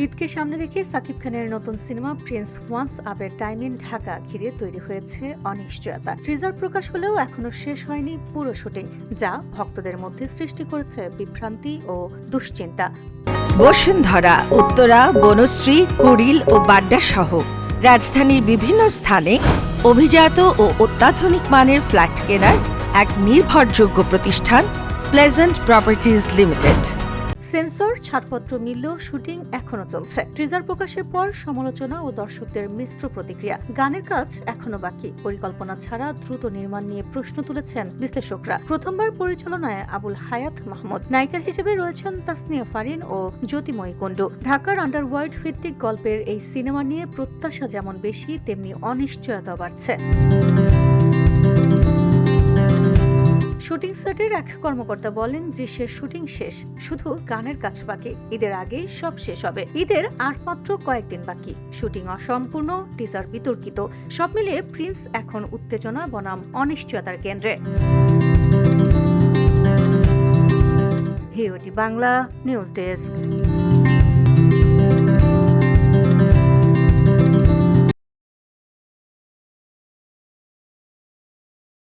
ঈদকে সামনে রেখে সাকিব খানের নতুন সিনেমা প্রিন্স ওয়ান্স আপের টাইম ইন ঢাকা ঘিরে তৈরি হয়েছে অনিশ্চয়তা। ট্রিজার প্রকাশ হলেও এখনো শেষ হয়নি পুরো শুটিং, যা ভক্তদের মধ্যে সৃষ্টি করেছে বিভ্রান্তি ও দুশ্চিন্তা। বসুন্ধরা, উত্তরা, বনশ্রী, কুড়িল ও বাড্ডা সহ রাজধানীর বিভিন্ন স্থানে অভিজাত ও অত্যাধুনিক মানের ফ্ল্যাট কেনার এক নির্ভরযোগ্য প্রতিষ্ঠান প্লেজেন্ট প্রপার্টিজ লিমিটেড। সেন্সর ছাড়পত্র মিললেও শুটিং এখনো চলছে। ট্রিজার প্রকাশের পর সমালোচনা ও দর্শকদের মিশ্র প্রতিক্রিয়া। গানের কাজ এখনো বাকি, পরিকল্পনা ছাড়া দ্রুত নির্মাণ নিয়ে প্রশ্ন তুলেছেন বিশ্লেষকরা। প্রথমবার পরিচালনায় আবুল হায়াত মাহমুদ, নায়িকা হিসেবে রয়েছেন তাসনিয়া ফারিন ও জ্যোতিময়ী কুণ্ডু। ঢাকার আন্ডারওয়ার্ল্ড ভিত্তিক গল্পের এই সিনেমা নিয়ে প্রত্যাশা যেমন বেশি, তেমনি অনিশ্চয়তা বাড়ছে। শুটিং সেটের এক কর্মকর্তা বলেন, দৃশ্যের শুটিং শেষ, শুধু গানের কাজ বাকি। ঈদের আগেই সব শেষ হবে। ঈদের আর মাত্র কয়েকদিন বাকি। শুটিং অসম্পূর্ণ, টিজার বিতর্কিত। সব মিলিয়ে প্রিন্স এখন উত্তেজনা বনাম অনিশ্চয়তার কেন্দ্রে। হিওটি বাংলা নিউজ ডেস্ক।